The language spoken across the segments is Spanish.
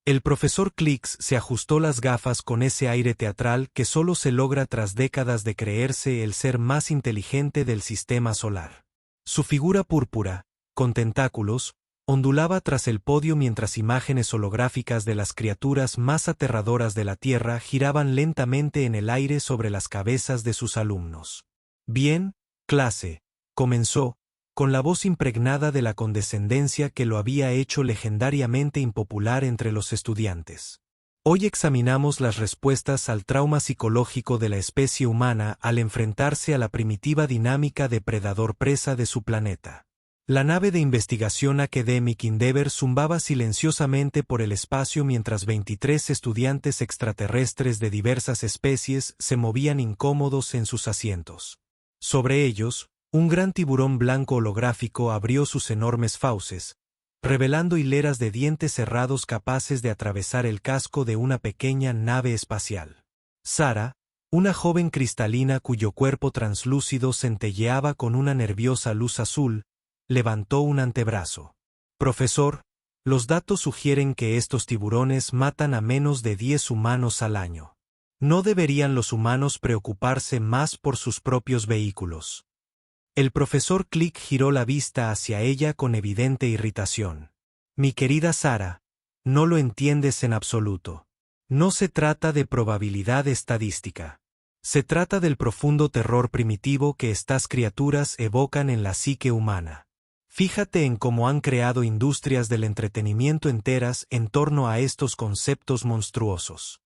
El profesor Clicks se ajustó las gafas con ese aire teatral que solo se logra tras décadas de creerse el ser más inteligente del sistema solar. Su figura púrpura, con tentáculos, ondulaba tras el podio mientras imágenes holográficas de las criaturas más aterradoras de la Tierra giraban lentamente en el aire sobre las cabezas de sus alumnos. Bien, clase, comenzó, con la voz impregnada de la condescendencia que lo había hecho legendariamente impopular entre los estudiantes. Hoy examinamos las respuestas al trauma psicológico de la especie humana al enfrentarse a la primitiva dinámica depredador-presa de su planeta. La nave de investigación Academic Endeavour zumbaba silenciosamente por el espacio mientras 23 estudiantes extraterrestres de diversas especies se movían incómodos en sus asientos. Sobre ellos, un gran tiburón blanco holográfico abrió sus enormes fauces, revelando hileras de dientes cerrados capaces de atravesar el casco de una pequeña nave espacial. Sara, una joven cristalina cuyo cuerpo translúcido centelleaba con una nerviosa luz azul, levantó un antebrazo. Profesor, los datos sugieren que estos tiburones matan a menos de 10 humanos al año. ¿No deberían los humanos preocuparse más por sus propios vehículos? El profesor Click giró la vista hacia ella con evidente irritación. Mi querida Sara, no lo entiendes en absoluto. No se trata de probabilidad estadística. Se trata del profundo terror primitivo que estas criaturas evocan en la psique humana. Fíjate en cómo han creado industrias del entretenimiento enteras en torno a estos conceptos monstruosos.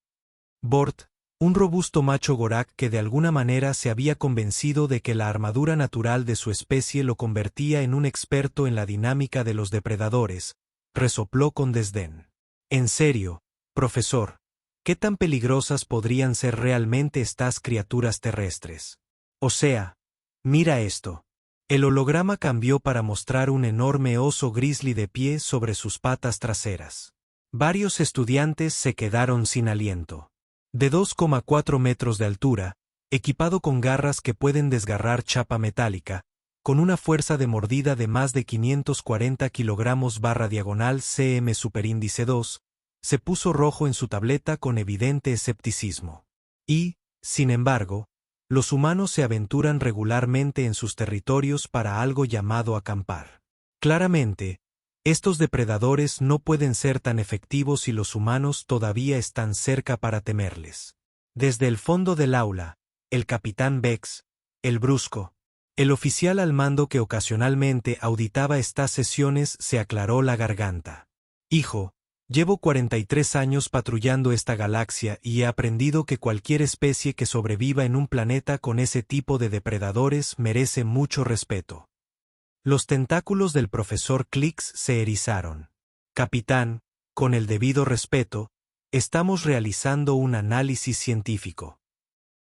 Bort, un robusto macho Gorak que de alguna manera se había convencido de que la armadura natural de su especie lo convertía en un experto en la dinámica de los depredadores, resopló con desdén. En serio, profesor, ¿qué tan peligrosas podrían ser realmente estas criaturas terrestres? O sea, mira esto. El holograma cambió para mostrar un enorme oso grizzly de pie sobre sus patas traseras. Varios estudiantes se quedaron sin aliento. De 2,4 metros de altura, equipado con garras que pueden desgarrar chapa metálica, con una fuerza de mordida de más de 540 kilogramos / cm superíndice 2, se puso rojo en su tableta con evidente escepticismo. Y, sin embargo, los humanos se aventuran regularmente en sus territorios para algo llamado acampar. Claramente, estos depredadores no pueden ser tan efectivos si los humanos todavía están cerca para temerles. Desde el fondo del aula, el capitán Bex, el brusco, el oficial al mando que ocasionalmente auditaba estas sesiones, se aclaró la garganta. Hijo, llevo 43 años patrullando esta galaxia y he aprendido que cualquier especie que sobreviva en un planeta con ese tipo de depredadores merece mucho respeto. Los tentáculos del profesor Clicks se erizaron. Capitán, con el debido respeto, estamos realizando un análisis científico.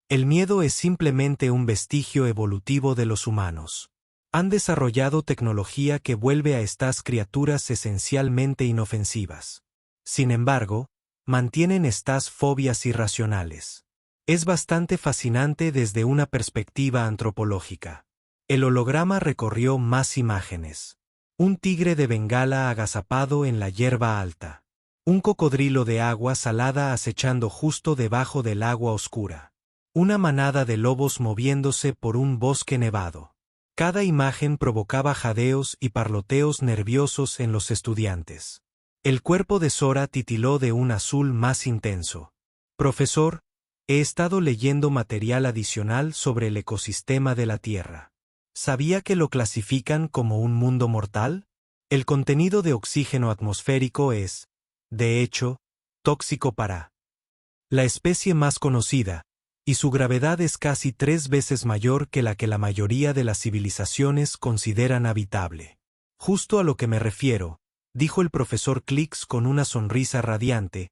El miedo es simplemente un vestigio evolutivo de los humanos. Han desarrollado tecnología que vuelve a estas criaturas esencialmente inofensivas. Sin embargo, mantienen estas fobias irracionales. Es bastante fascinante desde una perspectiva antropológica. El holograma recorrió más imágenes. Un tigre de Bengala agazapado en la hierba alta. Un cocodrilo de agua salada acechando justo debajo del agua oscura. Una manada de lobos moviéndose por un bosque nevado. Cada imagen provocaba jadeos y parloteos nerviosos en los estudiantes. El cuerpo de Sora titiló de un azul más intenso. Profesor, he estado leyendo material adicional sobre el ecosistema de la Tierra. ¿Sabía que lo clasifican como un mundo mortal? El contenido de oxígeno atmosférico es, de hecho, tóxico para la especie más conocida, y su gravedad es casi 3 veces mayor que la mayoría de las civilizaciones consideran habitable. Justo a lo que me refiero, dijo el profesor Clicks con una sonrisa radiante,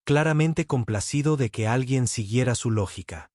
claramente complacido de que alguien siguiera su lógica.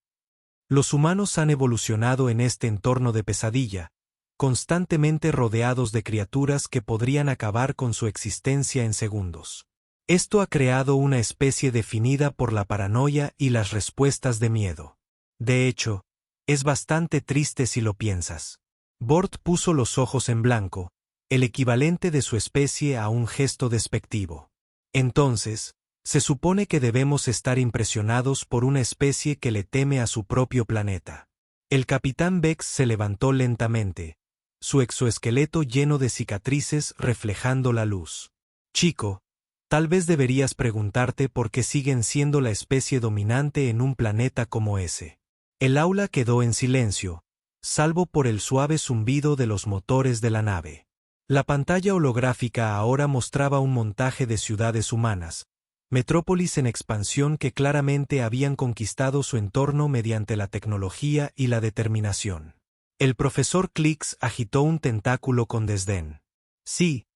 Los humanos han evolucionado en este entorno de pesadilla, constantemente rodeados de criaturas que podrían acabar con su existencia en segundos. Esto ha creado una especie definida por la paranoia y las respuestas de miedo. De hecho, es bastante triste si lo piensas. Bort puso los ojos en blanco, el equivalente de su especie a un gesto despectivo. Entonces, Se supone que debemos estar impresionados por una especie que le teme a su propio planeta. El capitán Bex se levantó lentamente, su exoesqueleto lleno de cicatrices reflejando la luz. Chico, tal vez deberías preguntarte por qué siguen siendo la especie dominante en un planeta como ese. El aula quedó en silencio, salvo por el suave zumbido de los motores de la nave. La pantalla holográfica ahora mostraba un montaje de ciudades humanas, metrópolis en expansión que claramente habían conquistado su entorno mediante la tecnología y la determinación. El profesor Klix agitó un tentáculo con desdén. Sí,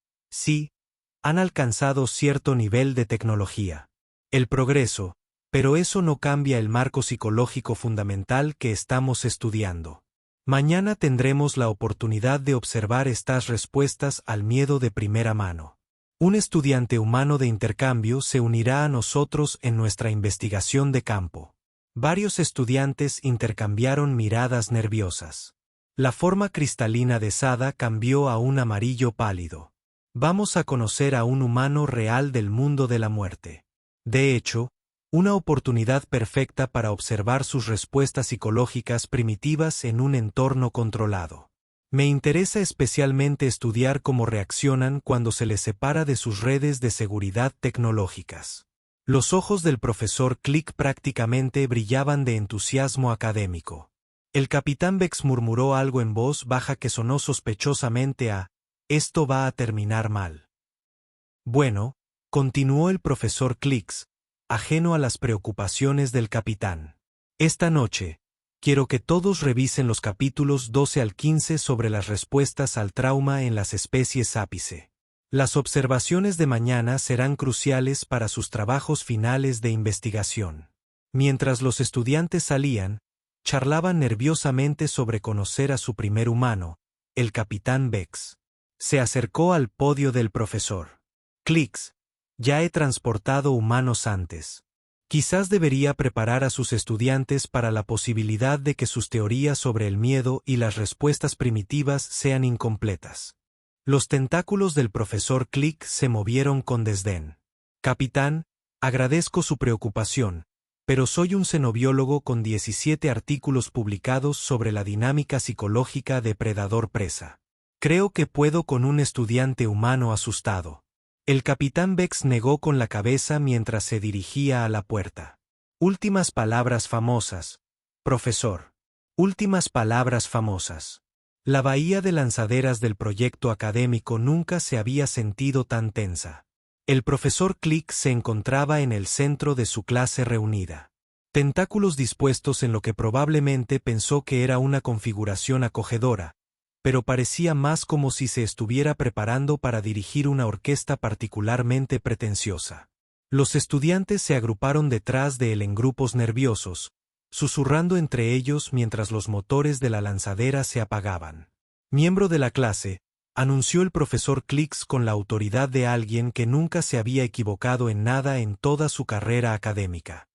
han alcanzado cierto nivel de tecnología. El progreso, pero eso no cambia el marco psicológico fundamental que estamos estudiando. Mañana tendremos la oportunidad de observar estas respuestas al miedo de primera mano. Un estudiante humano de intercambio se unirá a nosotros en nuestra investigación de campo. Varios estudiantes intercambiaron miradas nerviosas. La forma cristalina de Sada cambió a un amarillo pálido. Vamos a conocer a un humano real del mundo de la muerte. De hecho, una oportunidad perfecta para observar sus respuestas psicológicas primitivas en un entorno controlado. Me interesa especialmente estudiar cómo reaccionan cuando se les separa de sus redes de seguridad tecnológicas. Los ojos del profesor Click prácticamente brillaban de entusiasmo académico. El capitán Bex murmuró algo en voz baja que sonó sospechosamente a «Esto va a terminar mal». Bueno, continuó el profesor Klix, ajeno a las preocupaciones del capitán. Esta noche, quiero que todos revisen los capítulos 12 al 15 sobre las respuestas al trauma en las especies ápice. Las observaciones de mañana serán cruciales para sus trabajos finales de investigación. Mientras los estudiantes salían, charlaban nerviosamente sobre conocer a su primer humano, el capitán Bex. Se acercó al podio del profesor. Klix, ya he transportado humanos antes. Quizás debería preparar a sus estudiantes para la posibilidad de que sus teorías sobre el miedo y las respuestas primitivas sean incompletas. Los tentáculos del profesor Click se movieron con desdén. Capitán, agradezco su preocupación, pero soy un xenobiólogo con 17 artículos publicados sobre la dinámica psicológica de predador-presa. Creo que puedo con un estudiante humano asustado. El capitán Bex negó con la cabeza mientras se dirigía a la puerta. Últimas palabras famosas, profesor. Últimas palabras famosas. La bahía de lanzaderas del proyecto académico nunca se había sentido tan tensa. El profesor Click se encontraba en el centro de su clase reunida. Tentáculos dispuestos en lo que probablemente pensó que era una configuración acogedora, pero parecía más como si se estuviera preparando para dirigir una orquesta particularmente pretenciosa. Los estudiantes se agruparon detrás de él en grupos nerviosos, susurrando entre ellos mientras los motores de la lanzadera se apagaban. Miembro de la clase, anunció el profesor Klix con la autoridad de alguien que nunca se había equivocado en nada en toda su carrera académica.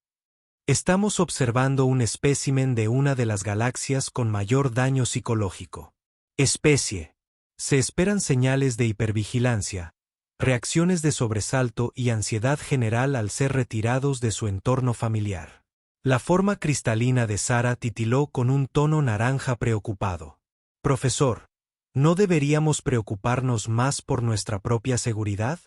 Estamos observando un espécimen de una de las galaxias con mayor daño psicológico. Especie. Se esperan señales de hipervigilancia, reacciones de sobresalto y ansiedad general al ser retirados de su entorno familiar. La forma cristalina de Sara titiló con un tono naranja preocupado. Profesor, ¿no deberíamos preocuparnos más por nuestra propia seguridad?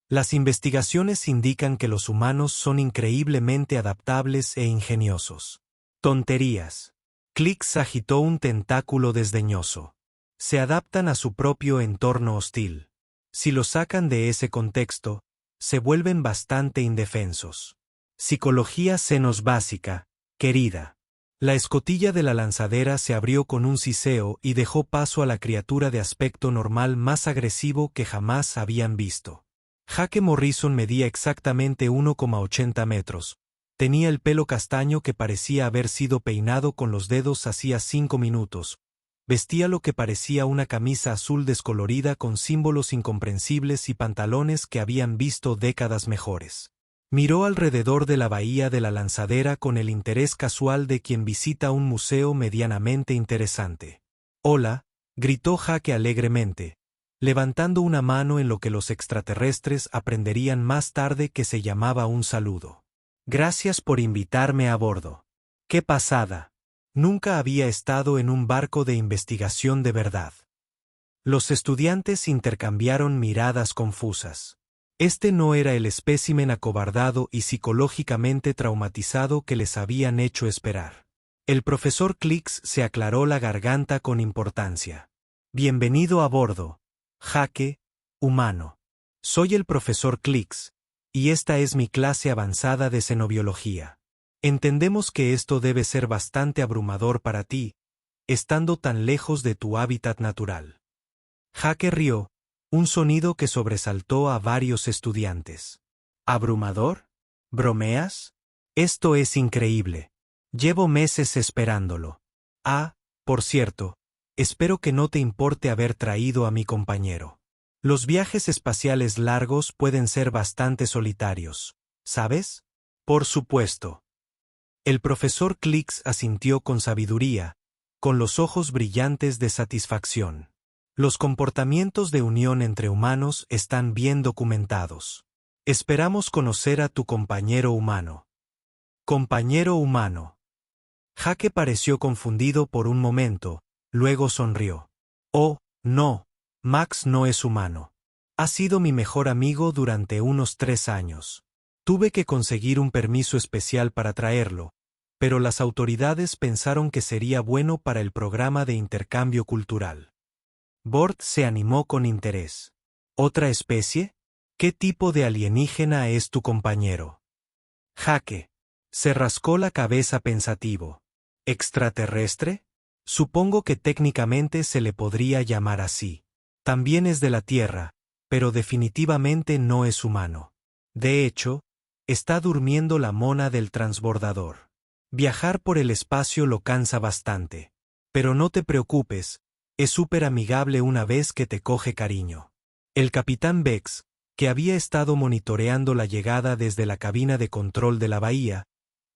Las investigaciones indican que los humanos son increíblemente adaptables e ingeniosos. Tonterías. Klix agitó un tentáculo desdeñoso. Se adaptan a su propio entorno hostil. Si lo sacan de ese contexto, se vuelven bastante indefensos. Psicología senos básica, querida. La escotilla de la lanzadera se abrió con un siseo y dejó paso a la criatura de aspecto normal más agresivo que jamás habían visto. Jake Morrison medía exactamente 1,80 metros. Tenía el pelo castaño que parecía haber sido peinado con los dedos hacía 5 minutos. Vestía lo que parecía una camisa azul descolorida con símbolos incomprensibles y pantalones que habían visto décadas mejores. Miró alrededor de la bahía de la lanzadera con el interés casual de quien visita un museo medianamente interesante. «Hola», gritó Jake alegremente, levantando una mano en lo que los extraterrestres aprenderían más tarde que se llamaba un saludo. Gracias por invitarme a bordo. ¡Qué pasada! Nunca había estado en un barco de investigación de verdad. Los estudiantes intercambiaron miradas confusas. Este no era el espécimen acobardado y psicológicamente traumatizado que les habían hecho esperar. El profesor Klix se aclaró la garganta con importancia. Bienvenido a bordo, Jake, humano. Soy el profesor Klix, y esta es mi clase avanzada de xenobiología. Entendemos que esto debe ser bastante abrumador para ti, estando tan lejos de tu hábitat natural. Jake rió, un sonido que sobresaltó a varios estudiantes. ¿Abrumador? ¿Bromeas? Esto es increíble. Llevo meses esperándolo. Ah, por cierto, espero que no te importe haber traído a mi compañero. Los viajes espaciales largos pueden ser bastante solitarios, ¿sabes? Por supuesto. El profesor Klix asintió con sabiduría, con los ojos brillantes de satisfacción. Los comportamientos de unión entre humanos están bien documentados. Esperamos conocer a tu compañero humano. Compañero humano. Jake pareció confundido por un momento, luego sonrió. Oh, no, Max no es humano. Ha sido mi mejor amigo durante unos 3 años. Tuve que conseguir un permiso especial para traerlo, pero las autoridades pensaron que sería bueno para el programa de intercambio cultural. Bort se animó con interés. ¿Otra especie? ¿Qué tipo de alienígena es tu compañero? Jake. Se rascó la cabeza pensativo. ¿Extraterrestre? Supongo que técnicamente se le podría llamar así. También es de la Tierra, pero definitivamente no es humano. De hecho, está durmiendo la mona del transbordador. Viajar por el espacio lo cansa bastante. Pero no te preocupes, es súper amigable una vez que te coge cariño. El capitán Bex, que había estado monitoreando la llegada desde la cabina de control de la bahía,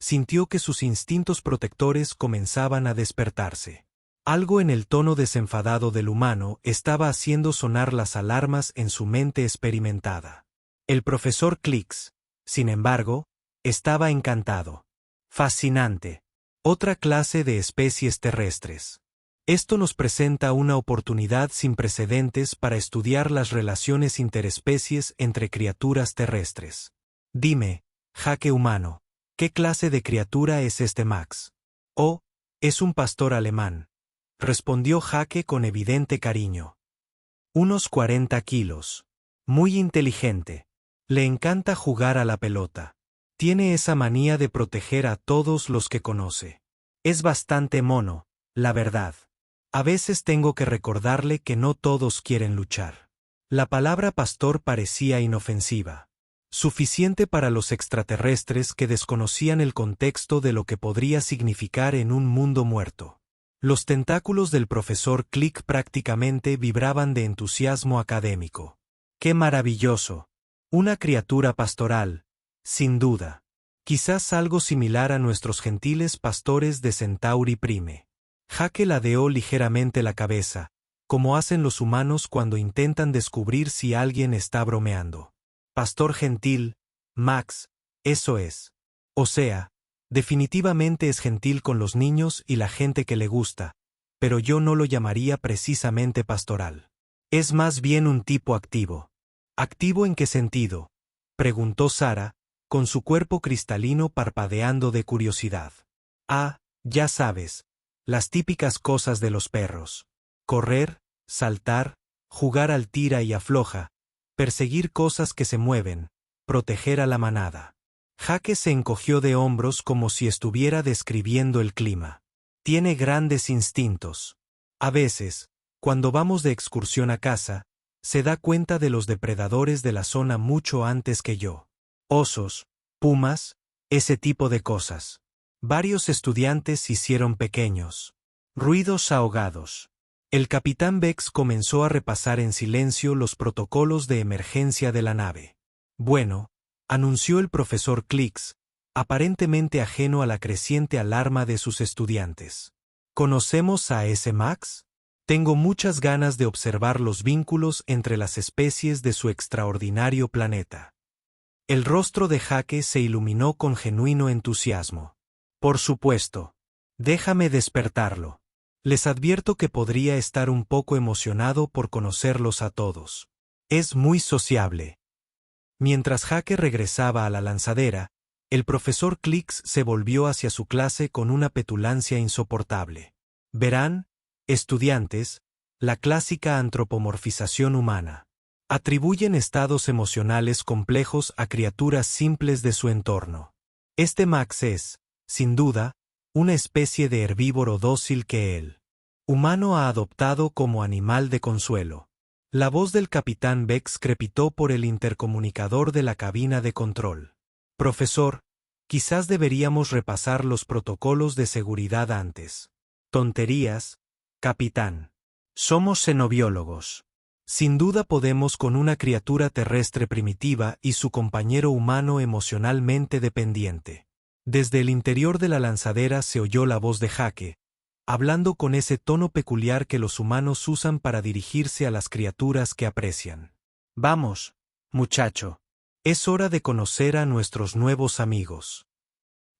sintió que sus instintos protectores comenzaban a despertarse. Algo en el tono desenfadado del humano estaba haciendo sonar las alarmas en su mente experimentada. El profesor Klix, sin embargo, estaba encantado. Fascinante. Otra clase de especies terrestres. Esto nos presenta una oportunidad sin precedentes para estudiar las relaciones interespecies entre criaturas terrestres. Dime, Jake humano, ¿qué clase de criatura es este Max? Oh, es un pastor alemán, respondió Jake con evidente cariño. Unos 40 kilos. Muy inteligente. Le encanta jugar a la pelota. Tiene esa manía de proteger a todos los que conoce. Es bastante mono, la verdad. A veces tengo que recordarle que no todos quieren luchar. La palabra pastor parecía inofensiva. Suficiente para los extraterrestres que desconocían el contexto de lo que podría significar en un mundo muerto. Los tentáculos del profesor Click prácticamente vibraban de entusiasmo académico. ¡Qué maravilloso! Una criatura pastoral, sin duda. Quizás algo similar a nuestros gentiles pastores de Centauri Prime. Jake ladeó ligeramente la cabeza, como hacen los humanos cuando intentan descubrir si alguien está bromeando. Pastor gentil, Max, eso es. O sea, definitivamente es gentil con los niños y la gente que le gusta, pero yo no lo llamaría precisamente pastoral. Es más bien un tipo activo. ¿Activo en qué sentido?, preguntó Sara, con su cuerpo cristalino parpadeando de curiosidad. Ah, ya sabes, las típicas cosas de los perros. Correr, saltar, jugar al tira y afloja, perseguir cosas que se mueven, proteger a la manada. Jake se encogió de hombros como si estuviera describiendo el clima. Tiene grandes instintos. A veces, cuando vamos de excursión a casa, se da cuenta de los depredadores de la zona mucho antes que yo. Osos, pumas, ese tipo de cosas. Varios estudiantes se hicieron pequeños. Ruidos ahogados. El capitán Bex comenzó a repasar en silencio los protocolos de emergencia de la nave. Bueno, anunció el profesor Klix, aparentemente ajeno a la creciente alarma de sus estudiantes. ¿Conocemos a ese Max? Tengo muchas ganas de observar los vínculos entre las especies de su extraordinario planeta. El rostro de Jake se iluminó con genuino entusiasmo. Por supuesto. Déjame despertarlo. Les advierto que podría estar un poco emocionado por conocerlos a todos. Es muy sociable. Mientras Jake regresaba a la lanzadera, el profesor Klix se volvió hacia su clase con una petulancia insoportable. Verán, estudiantes, la clásica antropomorfización humana. Atribuyen estados emocionales complejos a criaturas simples de su entorno. Este Max es, sin duda, una especie de herbívoro dócil que el humano ha adoptado como animal de consuelo. La voz del capitán Bex crepitó por el intercomunicador de la cabina de control. Profesor, quizás deberíamos repasar los protocolos de seguridad antes. Tonterías, capitán. Somos xenobiólogos. Sin duda podemos con una criatura terrestre primitiva y su compañero humano emocionalmente dependiente. Desde el interior de la lanzadera se oyó la voz de Jake, hablando con ese tono peculiar que los humanos usan para dirigirse a las criaturas que aprecian. Vamos, muchacho. Es hora de conocer a nuestros nuevos amigos.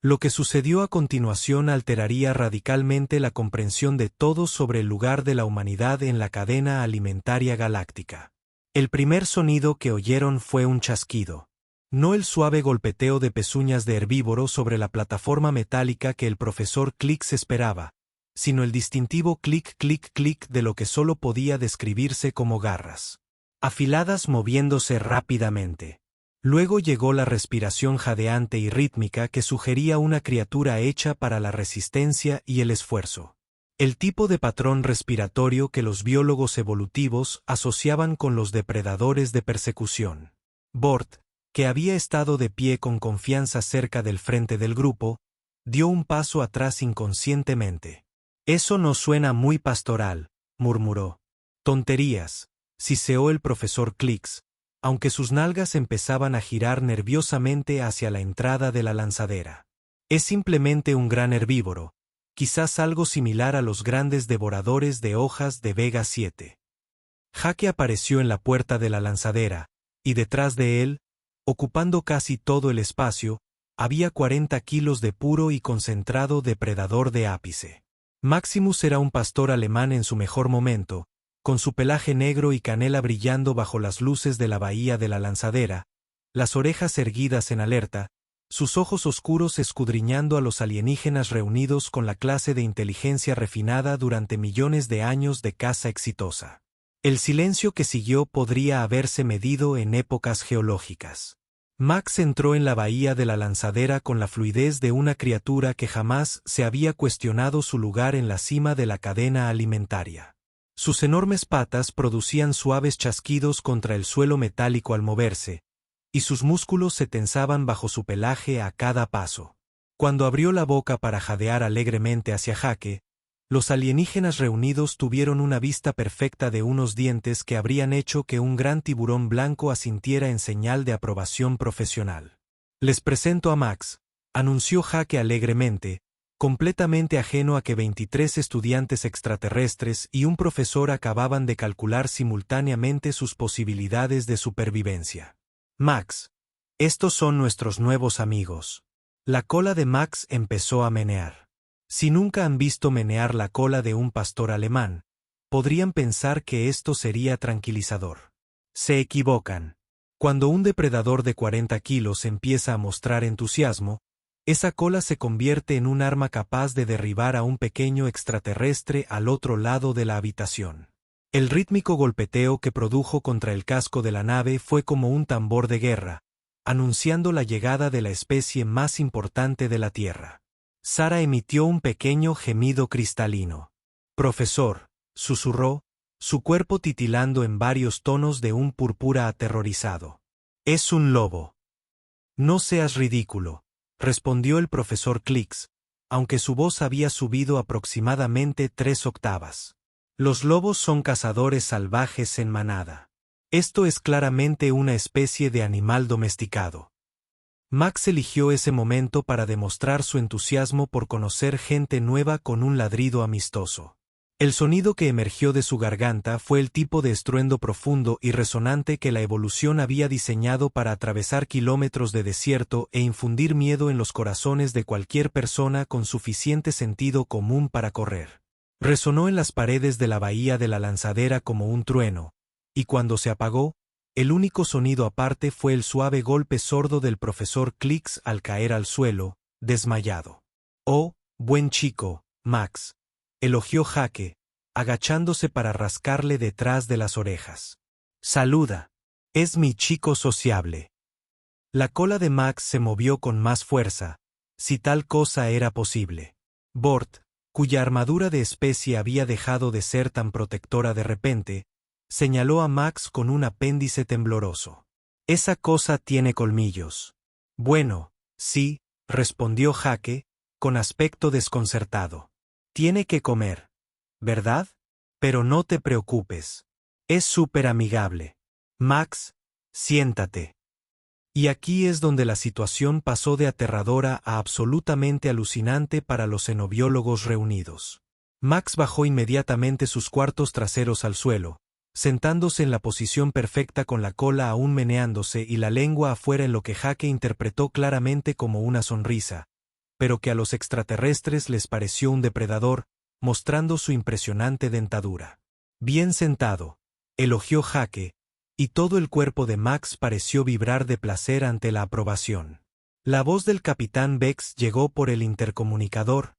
Lo que sucedió a continuación alteraría radicalmente la comprensión de todos sobre el lugar de la humanidad en la cadena alimentaria galáctica. El primer sonido que oyeron fue un chasquido. No el suave golpeteo de pezuñas de herbívoro sobre la plataforma metálica que el profesor Klix esperaba, sino el distintivo clic clic clic de lo que solo podía describirse como garras afiladas moviéndose rápidamente. Luego llegó la respiración jadeante y rítmica que sugería una criatura hecha para la resistencia y el esfuerzo. El tipo de patrón respiratorio que los biólogos evolutivos asociaban con los depredadores de persecución. Bort, que había estado de pie con confianza cerca del frente del grupo, dio un paso atrás inconscientemente. Eso no suena muy pastoral, murmuró. Tonterías, siseó el profesor Klix, aunque sus nalgas empezaban a girar nerviosamente hacia la entrada de la lanzadera. Es simplemente un gran herbívoro, quizás algo similar a los grandes devoradores de hojas de Vega 7. Jake apareció en la puerta de la lanzadera, y detrás de él, ocupando casi todo el espacio, había 40 kilos de puro y concentrado depredador de ápice. Maximus era un pastor alemán en su mejor momento, con su pelaje negro y canela brillando bajo las luces de la bahía de la lanzadera, las orejas erguidas en alerta, sus ojos oscuros escudriñando a los alienígenas reunidos con la clase de inteligencia refinada durante millones de años de caza exitosa. El silencio que siguió podría haberse medido en épocas geológicas. Max entró en la bahía de la lanzadera con la fluidez de una criatura que jamás se había cuestionado su lugar en la cima de la cadena alimentaria. Sus enormes patas producían suaves chasquidos contra el suelo metálico al moverse, y sus músculos se tensaban bajo su pelaje a cada paso. Cuando abrió la boca para jadear alegremente hacia Jake, los alienígenas reunidos tuvieron una vista perfecta de unos dientes que habrían hecho que un gran tiburón blanco asintiera en señal de aprobación profesional. Les presento a Max, anunció Jake alegremente, completamente ajeno a que 23 estudiantes extraterrestres y un profesor acababan de calcular simultáneamente sus posibilidades de supervivencia. Max, estos son nuestros nuevos amigos. La cola de Max empezó a menear. Si nunca han visto menear la cola de un pastor alemán, podrían pensar que esto sería tranquilizador. Se equivocan. Cuando un depredador de 40 kilos empieza a mostrar entusiasmo, esa cola se convierte en un arma capaz de derribar a un pequeño extraterrestre al otro lado de la habitación. El rítmico golpeteo que produjo contra el casco de la nave fue como un tambor de guerra, anunciando la llegada de la especie más importante de la Tierra. Sara emitió un pequeño gemido cristalino. Profesor, susurró, su cuerpo titilando en varios tonos de un púrpura aterrorizado. Es un lobo. No seas ridículo, respondió el profesor Klix, aunque su voz había subido aproximadamente 3 octavas. Los lobos son cazadores salvajes en manada. Esto es claramente una especie de animal domesticado. Max eligió ese momento para demostrar su entusiasmo por conocer gente nueva con un ladrido amistoso. El sonido que emergió de su garganta fue el tipo de estruendo profundo y resonante que la evolución había diseñado para atravesar kilómetros de desierto e infundir miedo en los corazones de cualquier persona con suficiente sentido común para correr. Resonó en las paredes de la bahía de la lanzadera como un trueno, y cuando se apagó, el único sonido aparte fue el suave golpe sordo del profesor Clicks al caer al suelo, desmayado. «Oh, buen chico, Max», elogió Jake, agachándose para rascarle detrás de las orejas. «Saluda. Es mi chico sociable». La cola de Max se movió con más fuerza, si tal cosa era posible. Bort, cuya armadura de especie había dejado de ser tan protectora de repente, señaló a Max con un apéndice tembloroso. «Esa cosa tiene colmillos». «Bueno, sí», respondió Jake, con aspecto desconcertado. «Tiene que comer, ¿verdad? Pero no te preocupes. Es súper amigable. Max, siéntate». Y aquí es donde la situación pasó de aterradora a absolutamente alucinante para los cenobiólogos reunidos. Max bajó inmediatamente sus cuartos traseros al suelo, sentándose en la posición perfecta con la cola aún meneándose y la lengua afuera en lo que Jake interpretó claramente como una sonrisa, pero que a los extraterrestres les pareció un depredador, mostrando su impresionante dentadura. «Bien sentado», elogió Jake, y todo el cuerpo de Max pareció vibrar de placer ante la aprobación. La voz del capitán Bex llegó por el intercomunicador,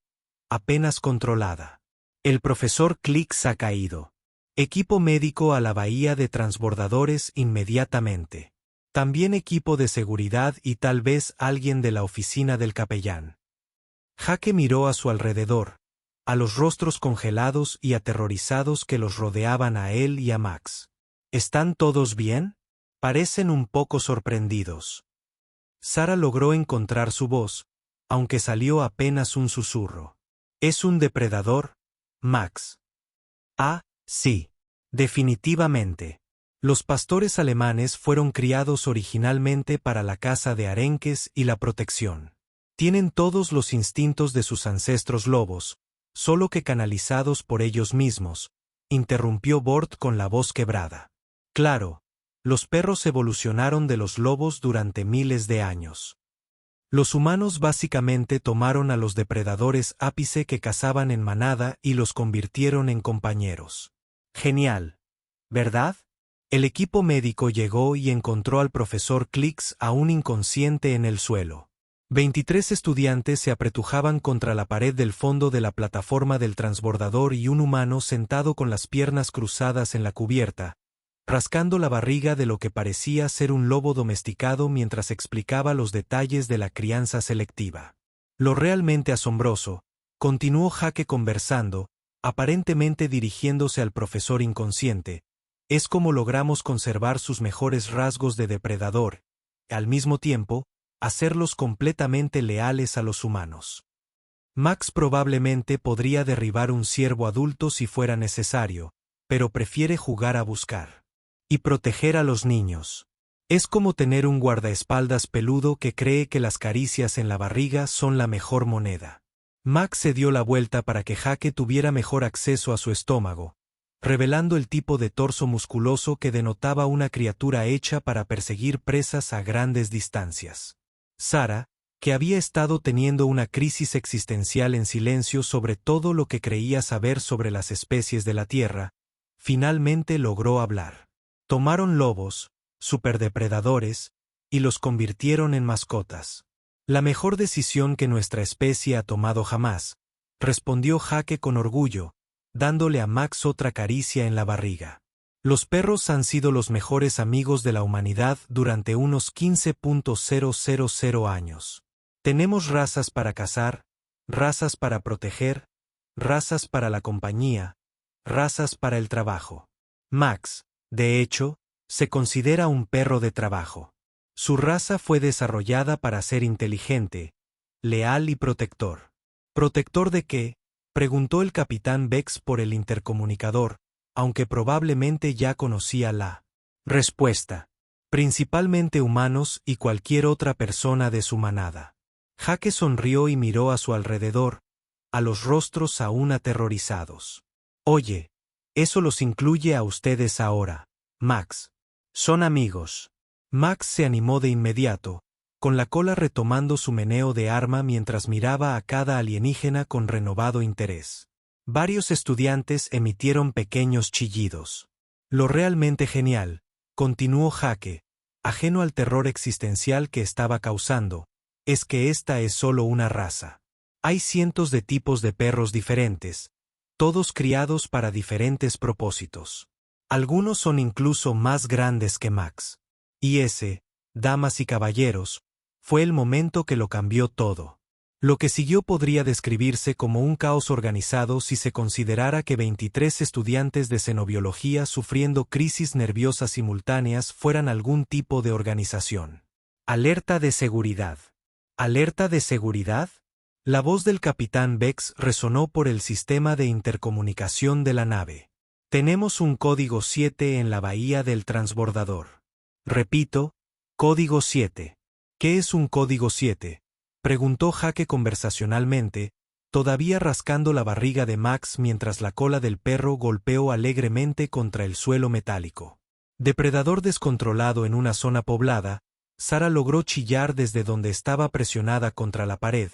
apenas controlada. «El profesor Clicks ha caído. Equipo médico a la bahía de transbordadores inmediatamente. También equipo de seguridad y tal vez alguien de la oficina del capellán». Jake miró a su alrededor, a los rostros congelados y aterrorizados que los rodeaban a él y a Max. «¿Están todos bien? Parecen un poco sorprendidos». Sara logró encontrar su voz, aunque salió apenas un susurro. «¿Es un depredador, Max?» «Ah, sí. Definitivamente. Los pastores alemanes fueron criados originalmente para la caza de arenques y la protección. Tienen todos los instintos de sus ancestros lobos, solo que canalizados por ellos mismos», interrumpió Bort con la voz quebrada. «Claro, los perros evolucionaron de los lobos durante miles de años. Los humanos básicamente tomaron a los depredadores ápice que cazaban en manada y los convirtieron en compañeros». «Genial, ¿verdad?» El equipo médico llegó y encontró al profesor Clicks aún inconsciente en el suelo. 23 estudiantes se apretujaban contra la pared del fondo de la plataforma del transbordador y un humano sentado con las piernas cruzadas en la cubierta, rascando la barriga de lo que parecía ser un lobo domesticado mientras explicaba los detalles de la crianza selectiva. Lo realmente asombroso, continuó Jake conversando, aparentemente dirigiéndose al profesor inconsciente, es cómo logramos conservar sus mejores rasgos de depredador, y al mismo tiempo, hacerlos completamente leales a los humanos. Max probablemente podría derribar un ciervo adulto si fuera necesario, pero prefiere jugar a buscar. Y proteger a los niños. Es como tener un guardaespaldas peludo que cree que las caricias en la barriga son la mejor moneda. Max se dio la vuelta para que Jake tuviera mejor acceso a su estómago, revelando el tipo de torso musculoso que denotaba una criatura hecha para perseguir presas a grandes distancias. Sara, que había estado teniendo una crisis existencial en silencio sobre todo lo que creía saber sobre las especies de la Tierra, finalmente logró hablar. «Tomaron lobos, superdepredadores, y los convirtieron en mascotas. La mejor decisión que nuestra especie ha tomado jamás», respondió Jake con orgullo, dándole a Max otra caricia en la barriga. «Los perros han sido los mejores amigos de la humanidad durante unos 15.000 años. Tenemos razas para cazar, razas para proteger, razas para la compañía, razas para el trabajo. Max, de hecho, se considera un perro de trabajo. Su raza fue desarrollada para ser inteligente, leal y protector». «¿Protector de qué?», preguntó el capitán Bex por el intercomunicador, aunque probablemente ya conocía la respuesta. «Principalmente humanos y cualquier otra persona de su manada». Jake sonrió y miró a su alrededor, a los rostros aún aterrorizados. Oye, eso los incluye a ustedes ahora, Max. Son amigos. Max se animó de inmediato, con la cola retomando su meneo de arma mientras miraba a cada alienígena con renovado interés. Varios estudiantes emitieron pequeños chillidos. Lo realmente genial, continuó Jake, ajeno al terror existencial que estaba causando, es que esta es solo una raza. Hay cientos de tipos de perros diferentes, todos criados para diferentes propósitos. Algunos son incluso más grandes que Max. Y ese, damas y caballeros, fue el momento que lo cambió todo. Lo que siguió podría describirse como un caos organizado si se considerara que 23 estudiantes de xenobiología sufriendo crisis nerviosas simultáneas fueran algún tipo de organización. Alerta de seguridad. ¿Alerta de seguridad? La voz del capitán Bex resonó por el sistema de intercomunicación de la nave. Tenemos un código 7 en la bahía del transbordador. Repito, código 7. ¿Qué es un código 7? Preguntó Jake conversacionalmente, todavía rascando la barriga de Max mientras la cola del perro golpeó alegremente contra el suelo metálico. Depredador descontrolado en una zona poblada, Sara logró chillar desde donde estaba presionada contra la pared,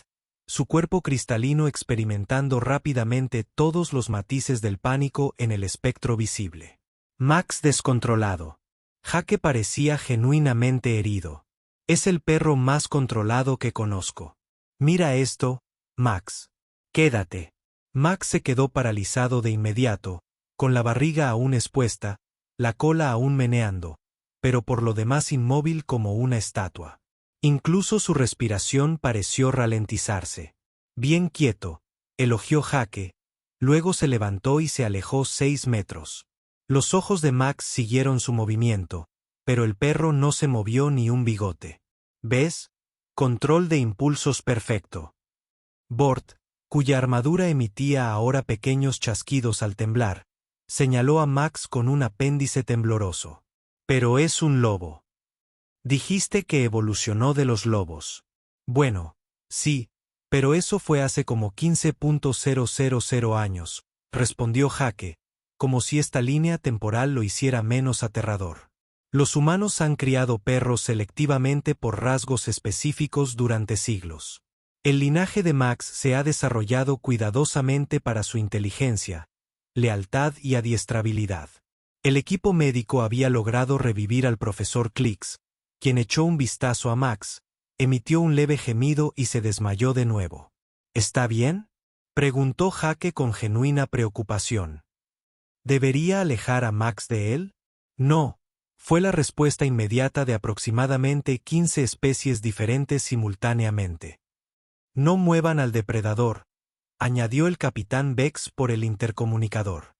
su cuerpo cristalino experimentando rápidamente todos los matices del pánico en el espectro visible. Max descontrolado. Jake parecía genuinamente herido. Es el perro más controlado que conozco. Mira esto, Max. Quédate. Max se quedó paralizado de inmediato, con la barriga aún expuesta, la cola aún meneando, pero por lo demás inmóvil como una estatua. Incluso su respiración pareció ralentizarse. Bien quieto, elogió Jake, luego se levantó y se alejó 6 metros. Los ojos de Max siguieron su movimiento, pero el perro no se movió ni un bigote. ¿Ves? Control de impulsos perfecto. Bort, cuya armadura emitía ahora pequeños chasquidos al temblar, señaló a Max con un apéndice tembloroso. Pero es un lobo. Dijiste que evolucionó de los lobos. Bueno, sí, pero eso fue hace como 15.000 años, respondió Jake, como si esta línea temporal lo hiciera menos aterrador. Los humanos han criado perros selectivamente por rasgos específicos durante siglos. El linaje de Max se ha desarrollado cuidadosamente para su inteligencia, lealtad y adiestrabilidad. El equipo médico había logrado revivir al profesor Clicks, quien echó un vistazo a Max, emitió un leve gemido y se desmayó de nuevo. ¿Está bien?, preguntó Jake con genuina preocupación. ¿Debería alejar a Max de él? No, fue la respuesta inmediata de aproximadamente 15 especies diferentes simultáneamente. No muevan al depredador, añadió el capitán Bex por el intercomunicador.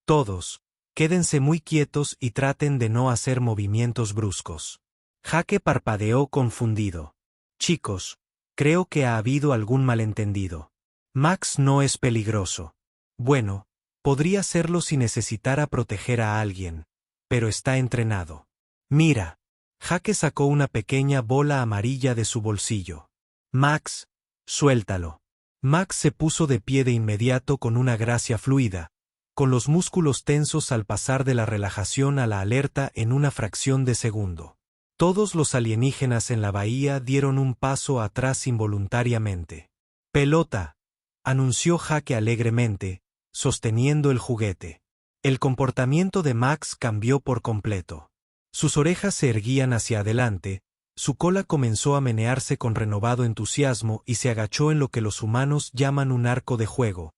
Todos, quédense muy quietos y traten de no hacer movimientos bruscos. Jake parpadeó confundido. Chicos, creo que ha habido algún malentendido. Max no es peligroso. Bueno, podría serlo si necesitara proteger a alguien, pero está entrenado. Mira. Jake sacó una pequeña bola amarilla de su bolsillo. Max, suéltalo. Max se puso de pie de inmediato con una gracia fluida, con los músculos tensos al pasar de la relajación a la alerta en una fracción de segundo. Todos los alienígenas en la bahía dieron un paso atrás involuntariamente. Pelota, anunció Jake alegremente, sosteniendo el juguete. El comportamiento de Max cambió por completo. Sus orejas se erguían hacia adelante, su cola comenzó a menearse con renovado entusiasmo y se agachó en lo que los humanos llaman un arco de juego,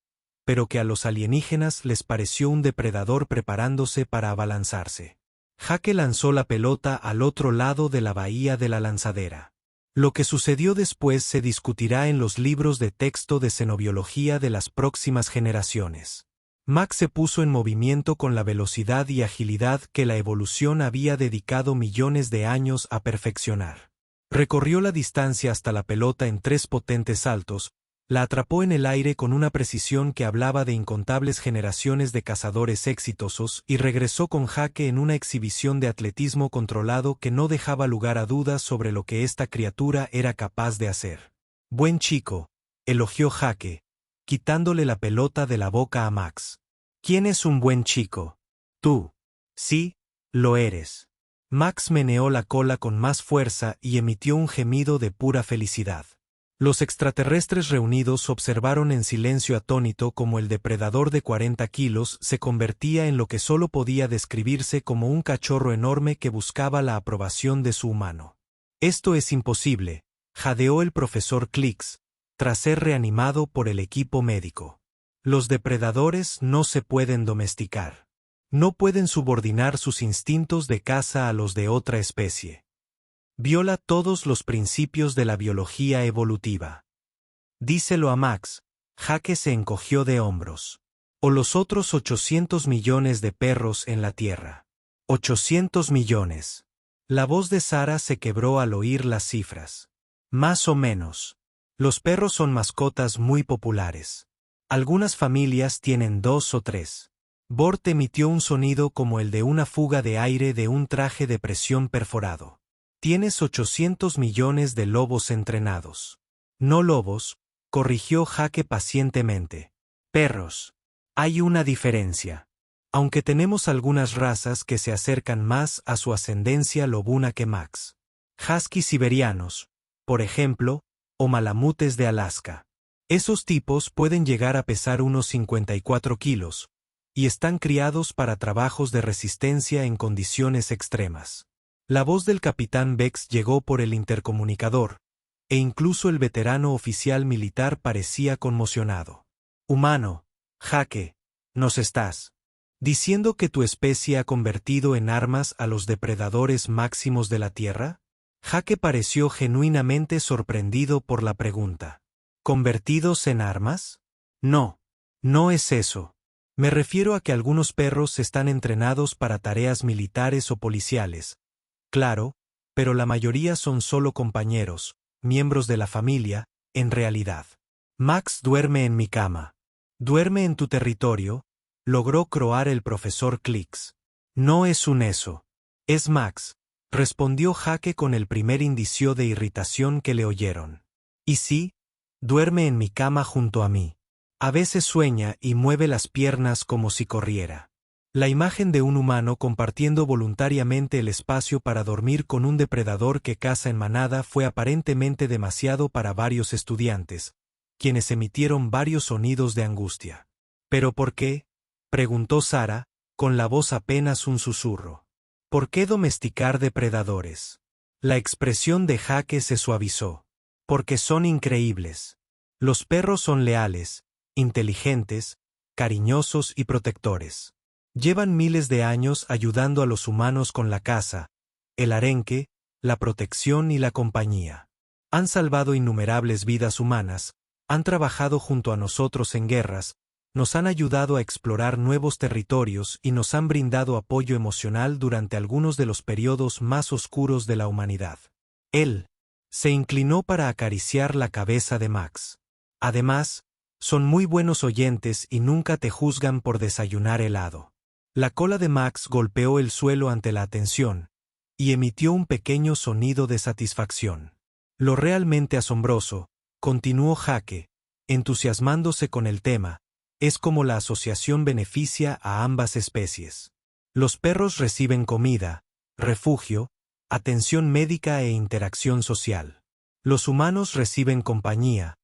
pero que a los alienígenas les pareció un depredador preparándose para abalanzarse. Jake lanzó la pelota al otro lado de la bahía de la lanzadera. Lo que sucedió después se discutirá en los libros de texto de xenobiología de las próximas generaciones. Max se puso en movimiento con la velocidad y agilidad que la evolución había dedicado millones de años a perfeccionar. Recorrió la distancia hasta la pelota en 3 potentes saltos, la atrapó en el aire con una precisión que hablaba de incontables generaciones de cazadores exitosos y regresó con Jake en una exhibición de atletismo controlado que no dejaba lugar a dudas sobre lo que esta criatura era capaz de hacer. Buen chico, elogió Jake, quitándole la pelota de la boca a Max. ¿Quién es un buen chico? Tú. Sí, lo eres. Max meneó la cola con más fuerza y emitió un gemido de pura felicidad. Los extraterrestres reunidos observaron en silencio atónito cómo el depredador de 40 kilos se convertía en lo que solo podía describirse como un cachorro enorme que buscaba la aprobación de su humano. Esto es imposible, jadeó el profesor Klix, tras ser reanimado por el equipo médico. Los depredadores no se pueden domesticar. No pueden subordinar sus instintos de caza a los de otra especie. Viola todos los principios de la biología evolutiva. Díselo a Max. Jake se encogió de hombros. O los otros 800 millones de perros en la Tierra. 800 millones. La voz de Sara se quebró al oír las cifras. Más o menos. Los perros son mascotas muy populares. Algunas familias tienen 2 o 3. Bort emitió un sonido como el de una fuga de aire de un traje de presión perforado. Tienes 800 millones de lobos entrenados. No lobos, corrigió Jake pacientemente. Perros. Hay una diferencia. Aunque tenemos algunas razas que se acercan más a su ascendencia lobuna que Max. Huskies siberianos, por ejemplo, o malamutes de Alaska. Esos tipos pueden llegar a pesar unos 54 kilos, y están criados para trabajos de resistencia en condiciones extremas. La voz del capitán Bex llegó por el intercomunicador, e incluso el veterano oficial militar parecía conmocionado. Humano, Jake, ¿nos estás diciendo que tu especie ha convertido en armas a los depredadores máximos de la Tierra? Jake pareció genuinamente sorprendido por la pregunta. ¿Convertidos en armas? No, no es eso. Me refiero a que algunos perros están entrenados para tareas militares o policiales. Claro, pero la mayoría son solo compañeros, miembros de la familia, en realidad. Max duerme en mi cama. Duerme en tu territorio, logró croar el profesor Klix. No es un eso. Es Max, respondió Jake con el primer indicio de irritación que le oyeron. Y sí, duerme en mi cama junto a mí. A veces sueña y mueve las piernas como si corriera. La imagen de un humano compartiendo voluntariamente el espacio para dormir con un depredador que caza en manada fue aparentemente demasiado para varios estudiantes, quienes emitieron varios sonidos de angustia. ¿Pero por qué?, preguntó Sara, con la voz apenas un susurro. ¿Por qué domesticar depredadores? La expresión de Jake se suavizó. Porque son increíbles. Los perros son leales, inteligentes, cariñosos y protectores. Llevan miles de años ayudando a los humanos con la caza, el arenque, la protección y la compañía. Han salvado innumerables vidas humanas, han trabajado junto a nosotros en guerras, nos han ayudado a explorar nuevos territorios y nos han brindado apoyo emocional durante algunos de los periodos más oscuros de la humanidad. Él se inclinó para acariciar la cabeza de Max. Además, son muy buenos oyentes y nunca te juzgan por desayunar helado. La cola de Max golpeó el suelo ante la atención, y emitió un pequeño sonido de satisfacción. Lo realmente asombroso, continuó Jake, entusiasmándose con el tema, es como la asociación beneficia a ambas especies. Los perros reciben comida, refugio, atención médica e interacción social. Los humanos reciben compañía,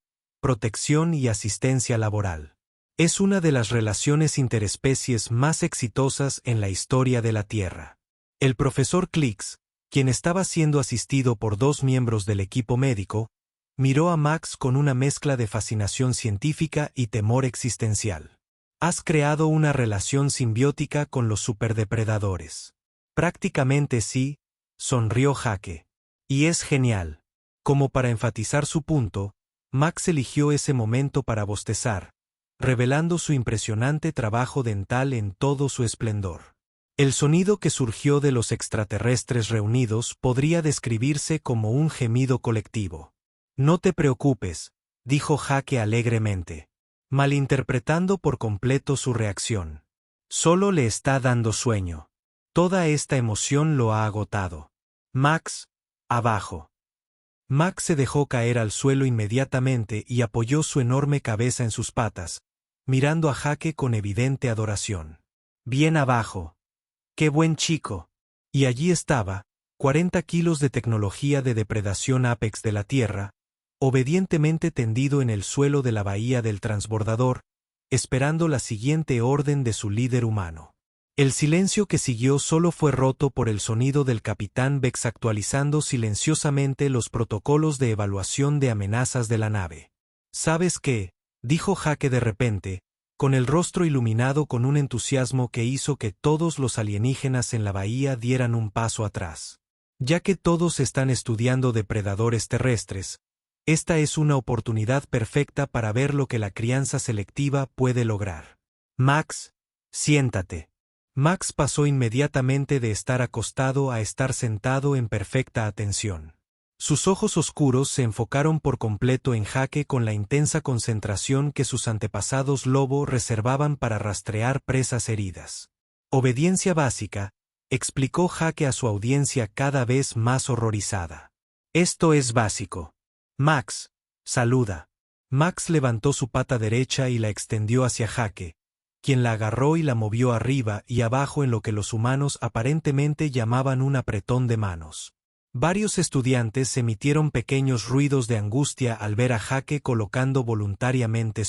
protección y asistencia laboral. Es una de las relaciones interespecies más exitosas en la historia de la Tierra. El profesor Klix, quien estaba siendo asistido por 2 miembros del equipo médico, miró a Max con una mezcla de fascinación científica y temor existencial. Has creado una relación simbiótica con los superdepredadores. Prácticamente sí, sonrió Jake. Y es genial. Como para enfatizar su punto, Max eligió ese momento para bostezar, revelando su impresionante trabajo dental en todo su esplendor. El sonido que surgió de los extraterrestres reunidos podría describirse como un gemido colectivo. No te preocupes, dijo Jake alegremente, malinterpretando por completo su reacción. Solo le está dando sueño. Toda esta emoción lo ha agotado. Max, abajo. Max se dejó caer al suelo inmediatamente y apoyó su enorme cabeza en sus patas, mirando a Jake con evidente adoración. Bien abajo. ¡Qué buen chico! Y allí estaba, 40 kilos de tecnología de depredación Apex de la Tierra, obedientemente tendido en el suelo de la bahía del transbordador, esperando la siguiente orden de su líder humano. El silencio que siguió solo fue roto por el sonido del capitán Bex actualizando silenciosamente los protocolos de evaluación de amenazas de la nave. ¿Sabes qué?, dijo Jake de repente, con el rostro iluminado con un entusiasmo que hizo que todos los alienígenas en la bahía dieran un paso atrás. Ya que todos están estudiando depredadores terrestres, esta es una oportunidad perfecta para ver lo que la crianza selectiva puede lograr. Max, siéntate. Max pasó inmediatamente de estar acostado a estar sentado en perfecta atención. Sus ojos oscuros se enfocaron por completo en Jake con la intensa concentración que sus antepasados lobo reservaban para rastrear presas heridas. Obediencia básica, explicó Jake a su audiencia cada vez más horrorizada. Esto es básico. Max, saluda. Max levantó su pata derecha y la extendió hacia Jake, quien la agarró y la movió arriba y abajo en lo que los humanos aparentemente llamaban un apretón de manos. Varios estudiantes emitieron pequeños ruidos de angustia al ver a Jake colocando voluntariamente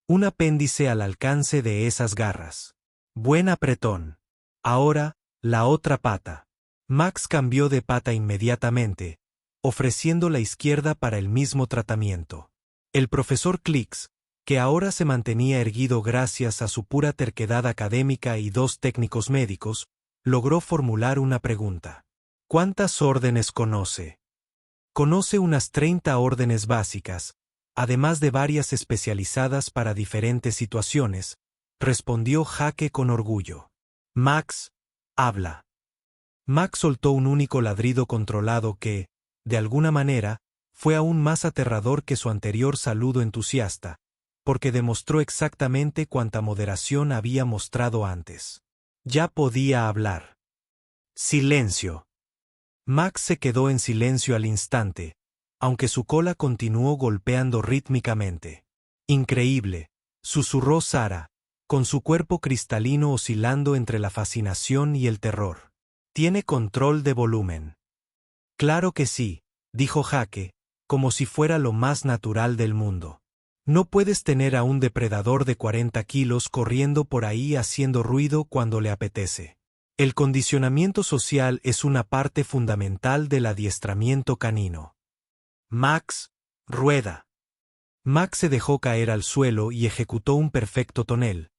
un apéndice al alcance de esas garras. Buen apretón. Ahora, la otra pata. Max cambió de pata inmediatamente, ofreciendo la izquierda para el mismo tratamiento. El profesor Clicks, que ahora se mantenía erguido gracias a su pura terquedad académica y 2 técnicos médicos, logró formular una pregunta. ¿Cuántas órdenes conoce? Conoce unas 30 órdenes básicas, además de varias especializadas para diferentes situaciones, respondió Jake con orgullo. Max, habla. Max soltó un único ladrido controlado que, de alguna manera, fue aún más aterrador que su anterior saludo entusiasta, porque demostró exactamente cuánta moderación había mostrado antes. Ya podía hablar. Silencio. Max se quedó en silencio al instante, aunque su cola continuó golpeando rítmicamente. Increíble, susurró Sara, con su cuerpo cristalino oscilando entre la fascinación y el terror. ¿Tiene control de volumen? Claro que sí, dijo Jake, como si fuera lo más natural del mundo. No puedes tener a un depredador de 40 kilos corriendo por ahí haciendo ruido cuando le apetece. El condicionamiento social es una parte fundamental del adiestramiento canino. Max, rueda. Max se dejó caer al suelo y ejecutó un perfecto tonel,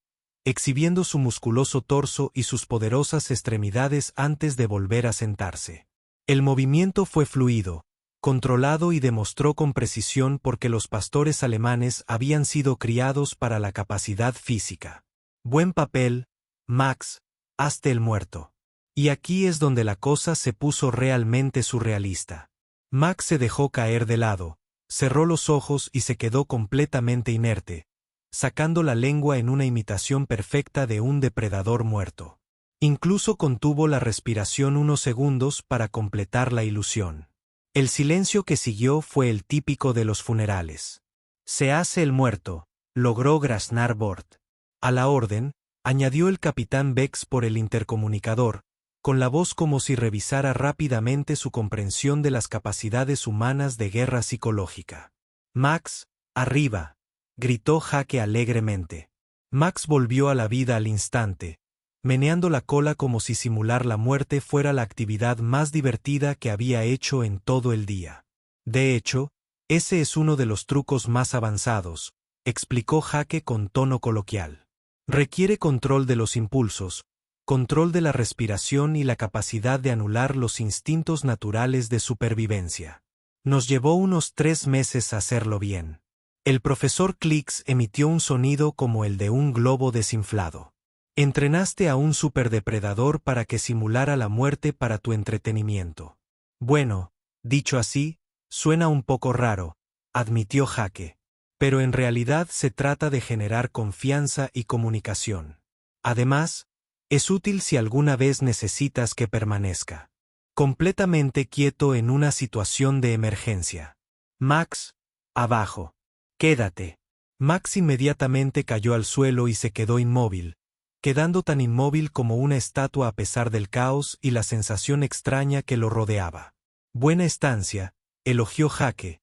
exhibiendo su musculoso torso y sus poderosas extremidades antes de volver a sentarse. El movimiento fue fluido, controlado y demostró con precisión porque los pastores alemanes habían sido criados para la capacidad física. Buen papel, Max. Hazte el muerto. Y aquí es donde la cosa se puso realmente surrealista. Max se dejó caer de lado, cerró los ojos y se quedó completamente inerte, sacando la lengua en una imitación perfecta de un depredador muerto. Incluso contuvo la respiración unos segundos para completar la ilusión. El silencio que siguió fue el típico de los funerales. Se hace el muerto, logró graznar Bort. A la orden, añadió el capitán Bex por el intercomunicador, con la voz como si revisara rápidamente su comprensión de las capacidades humanas de guerra psicológica. Max, arriba, gritó Jake alegremente. Max volvió a la vida al instante, meneando la cola como si simular la muerte fuera la actividad más divertida que había hecho en todo el día. De hecho, ese es uno de los trucos más avanzados, explicó Jake con tono coloquial. Requiere control de los impulsos, control de la respiración y la capacidad de anular los instintos naturales de supervivencia. Nos llevó unos 3 meses hacerlo bien. El profesor Clicks emitió un sonido como el de un globo desinflado. Entrenaste a un superdepredador para que simulara la muerte para tu entretenimiento. Bueno, dicho así, suena un poco raro, admitió Jake. Pero en realidad se trata de generar confianza y comunicación. Además, es útil si alguna vez necesitas que permanezca completamente quieto en una situación de emergencia. Max, abajo. Quédate. Max inmediatamente cayó al suelo y se quedó inmóvil, quedando tan inmóvil como una estatua a pesar del caos y la sensación extraña que lo rodeaba. Buena estancia, elogió Jake.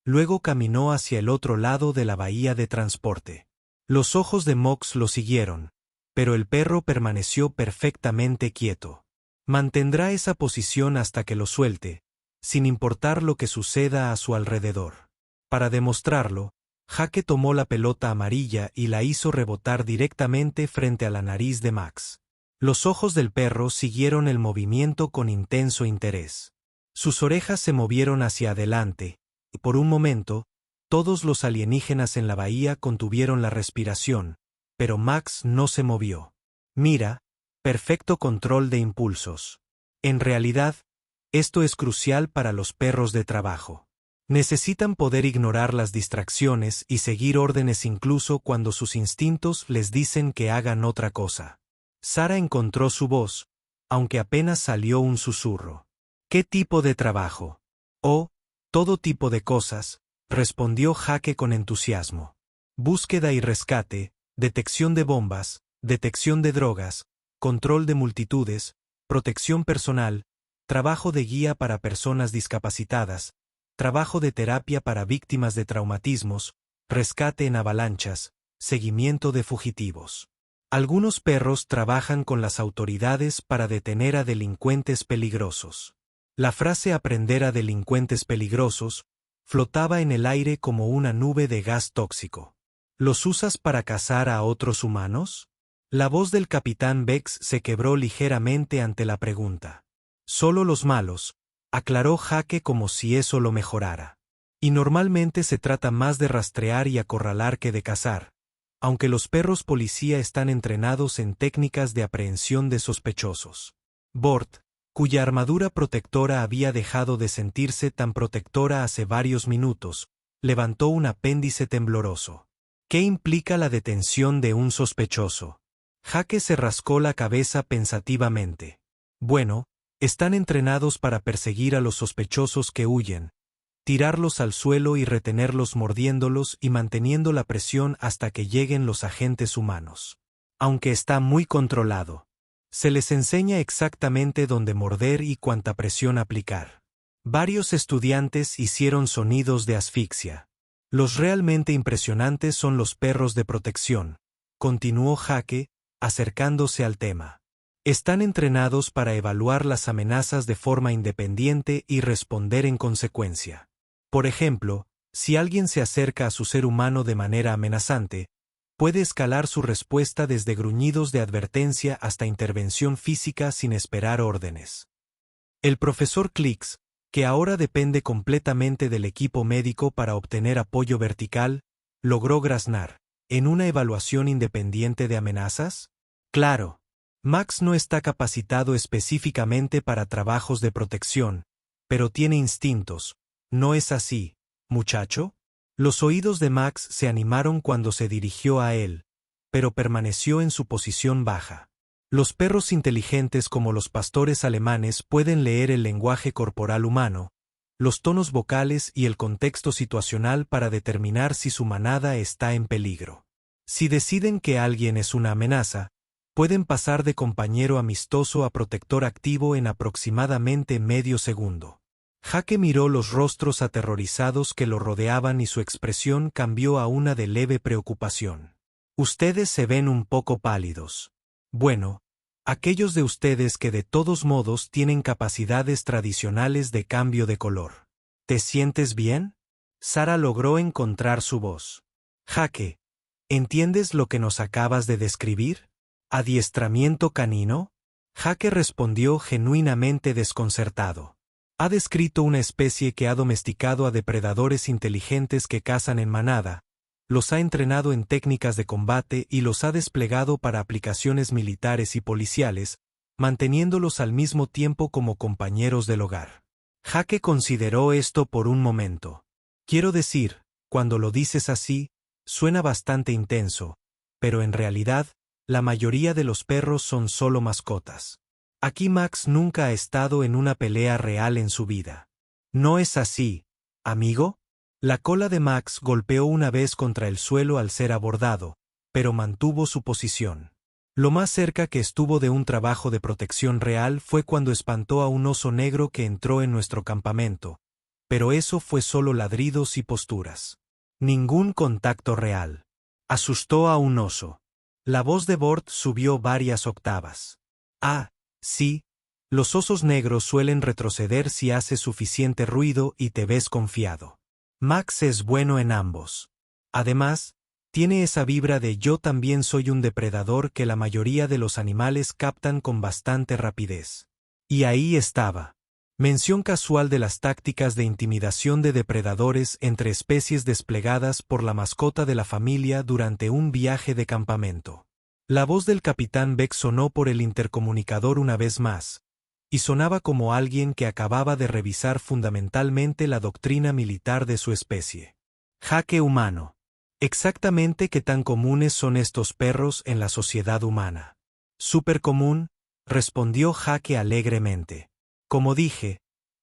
Luego caminó hacia el otro lado de la bahía de transporte. Los ojos de Mox lo siguieron, pero el perro permaneció perfectamente quieto. Mantendrá esa posición hasta que lo suelte, sin importar lo que suceda a su alrededor. Para demostrarlo, Jake tomó la pelota amarilla y la hizo rebotar directamente frente a la nariz de Max. Los ojos del perro siguieron el movimiento con intenso interés. Sus orejas se movieron hacia adelante, y por un momento, todos los alienígenas en la bahía contuvieron la respiración, pero Max no se movió. Mira, perfecto control de impulsos. En realidad, esto es crucial para los perros de trabajo. Necesitan poder ignorar las distracciones y seguir órdenes incluso cuando sus instintos les dicen que hagan otra cosa. Sara encontró su voz, aunque apenas salió un susurro. ¿Qué tipo de trabajo? Oh, todo tipo de cosas, respondió Jake con entusiasmo. Búsqueda y rescate, detección de bombas, detección de drogas, control de multitudes, protección personal, trabajo de guía para personas discapacitadas, trabajo de terapia para víctimas de traumatismos, rescate en avalanchas, seguimiento de fugitivos. Algunos perros trabajan con las autoridades para detener a delincuentes peligrosos. La frase aprender a delincuentes peligrosos flotaba en el aire como una nube de gas tóxico. ¿Los usas para cazar a otros humanos? La voz del capitán Bex se quebró ligeramente ante la pregunta. Solo los malos, aclaró Jake como si eso lo mejorara. Y normalmente se trata más de rastrear y acorralar que de cazar, aunque los perros policía están entrenados en técnicas de aprehensión de sospechosos. Bort, cuya armadura protectora había dejado de sentirse tan protectora hace varios minutos, levantó un apéndice tembloroso. ¿Qué implica la detención de un sospechoso? Jake se rascó la cabeza pensativamente. Bueno, están entrenados para perseguir a los sospechosos que huyen, tirarlos al suelo y retenerlos mordiéndolos y manteniendo la presión hasta que lleguen los agentes humanos. Aunque está muy controlado. Se les enseña exactamente dónde morder y cuánta presión aplicar. Varios estudiantes hicieron sonidos de asfixia. Los realmente impresionantes son los perros de protección, continuó Jake, acercándose al tema. Están entrenados para evaluar las amenazas de forma independiente y responder en consecuencia. Por ejemplo, si alguien se acerca a su ser humano de manera amenazante, puede escalar su respuesta desde gruñidos de advertencia hasta intervención física sin esperar órdenes. El profesor Clicks, que ahora depende completamente del equipo médico para obtener apoyo vertical, logró graznar, ¿en una evaluación independiente de amenazas? Claro. Max no está capacitado específicamente para trabajos de protección, pero tiene instintos. ¿No es así, muchacho? Los oídos de Max se animaron cuando se dirigió a él, pero permaneció en su posición baja. Los perros inteligentes como los pastores alemanes pueden leer el lenguaje corporal humano, los tonos vocales y el contexto situacional para determinar si su manada está en peligro. Si deciden que alguien es una amenaza, pueden pasar de compañero amistoso a protector activo en aproximadamente medio segundo. Jake miró los rostros aterrorizados que lo rodeaban y su expresión cambió a una de leve preocupación. Ustedes se ven un poco pálidos. Bueno, aquellos de ustedes que de todos modos tienen capacidades tradicionales de cambio de color. ¿Te sientes bien? Sara logró encontrar su voz. Jake, ¿entiendes lo que nos acabas de describir? ¿Adiestramiento canino? Jake respondió genuinamente desconcertado. Ha descrito una especie que ha domesticado a depredadores inteligentes que cazan en manada, los ha entrenado en técnicas de combate y los ha desplegado para aplicaciones militares y policiales, manteniéndolos al mismo tiempo como compañeros del hogar. Jake consideró esto por un momento. Quiero decir, cuando lo dices así, suena bastante intenso, pero en realidad, la mayoría de los perros son solo mascotas. Aquí Max nunca ha estado en una pelea real en su vida. ¿No es así, amigo? La cola de Max golpeó una vez contra el suelo al ser abordado, pero mantuvo su posición. Lo más cerca que estuvo de un trabajo de protección real fue cuando espantó a un oso negro que entró en nuestro campamento, pero eso fue solo ladridos y posturas. Ningún contacto real. Asustó a un oso. La voz de Bort subió varias octavas. Ah, sí, los osos negros suelen retroceder si haces suficiente ruido y te ves confiado. Max es bueno en ambos. Además, tiene esa vibra de yo también soy un depredador que la mayoría de los animales captan con bastante rapidez. Y ahí estaba. Mención casual de las tácticas de intimidación de depredadores entre especies desplegadas por la mascota de la familia durante un viaje de campamento. La voz del capitán Beck sonó por el intercomunicador una vez más, y sonaba como alguien que acababa de revisar fundamentalmente la doctrina militar de su especie. Jaque humano. Exactamente qué tan comunes son estos perros en la sociedad humana. Súper común, respondió Jaque alegremente. Como dije,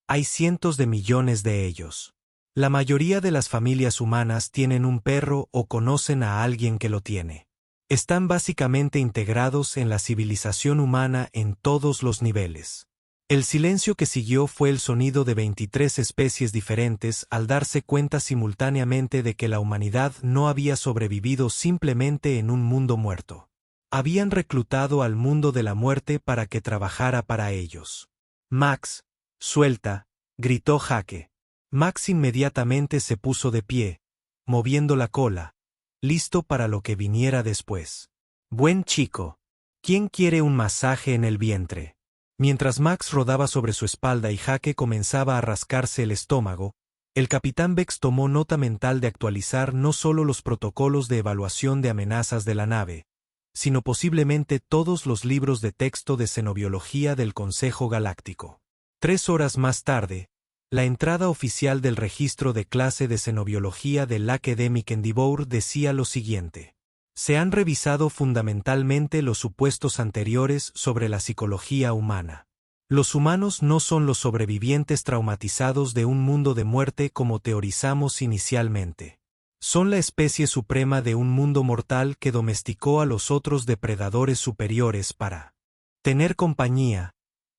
hay cientos de millones de ellos. La mayoría de las familias humanas tienen un perro o conocen a alguien que lo tiene. Están básicamente integrados en la civilización humana en todos los niveles. El silencio que siguió fue el sonido de 23 especies diferentes al darse cuenta simultáneamente de que la humanidad no había sobrevivido simplemente en un mundo muerto. Habían reclutado al mundo de la muerte para que trabajara para ellos. Max, suelta, gritó Jaque. Max inmediatamente se puso de pie, moviendo la cola, listo para lo que viniera después. Buen chico. ¿Quién quiere un masaje en el vientre? Mientras Max rodaba sobre su espalda y Jaque comenzaba a rascarse el estómago, el capitán Bex tomó nota mental de actualizar no solo los protocolos de evaluación de amenazas de la nave, sino posiblemente todos los libros de texto de xenobiología del Consejo Galáctico. 3 horas más tarde, la entrada oficial del registro de clase de xenobiología del Academic Endeavour decía lo siguiente. Se han revisado fundamentalmente los supuestos anteriores sobre la psicología humana. Los humanos no son los sobrevivientes traumatizados de un mundo de muerte como teorizamos inicialmente. Son la especie suprema de un mundo mortal que domesticó a los otros depredadores superiores para tener compañía,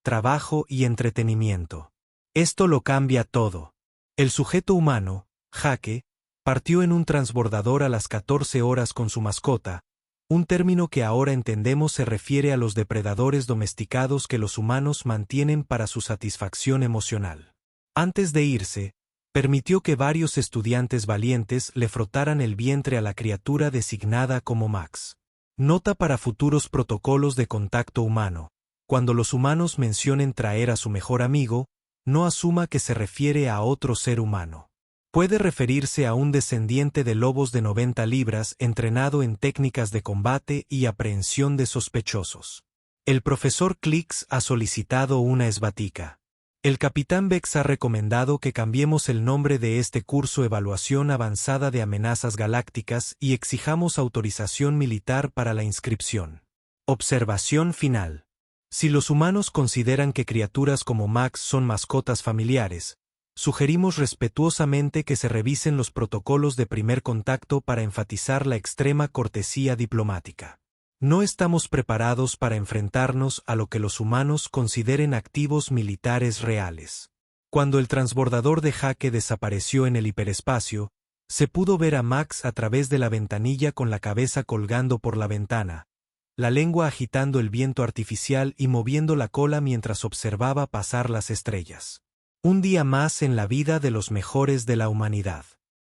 trabajo y entretenimiento. Esto lo cambia todo. El sujeto humano, Jaque, partió en un transbordador a las 14 horas con su mascota, un término que ahora entendemos se refiere a los depredadores domesticados que los humanos mantienen para su satisfacción emocional. Antes de irse, permitió que varios estudiantes valientes le frotaran el vientre a la criatura designada como Max. Nota para futuros protocolos de contacto humano. Cuando los humanos mencionen traer a su mejor amigo, no asuma que se refiere a otro ser humano. Puede referirse a un descendiente de lobos de 90 libras entrenado en técnicas de combate y aprehensión de sospechosos. El profesor Clicks ha solicitado una esbatica. El capitán Bex ha recomendado que cambiemos el nombre de este curso Evaluación Avanzada de Amenazas Galácticas y exijamos autorización militar para la inscripción. Observación final. Si los humanos consideran que criaturas como Max son mascotas familiares, sugerimos respetuosamente que se revisen los protocolos de primer contacto para enfatizar la extrema cortesía diplomática. No estamos preparados para enfrentarnos a lo que los humanos consideren activos militares reales. Cuando el transbordador de Jaque desapareció en el hiperespacio, se pudo ver a Max a través de la ventanilla con la cabeza colgando por la ventana, la lengua agitando el viento artificial y moviendo la cola mientras observaba pasar las estrellas. Un día más en la vida de los mejores de la humanidad.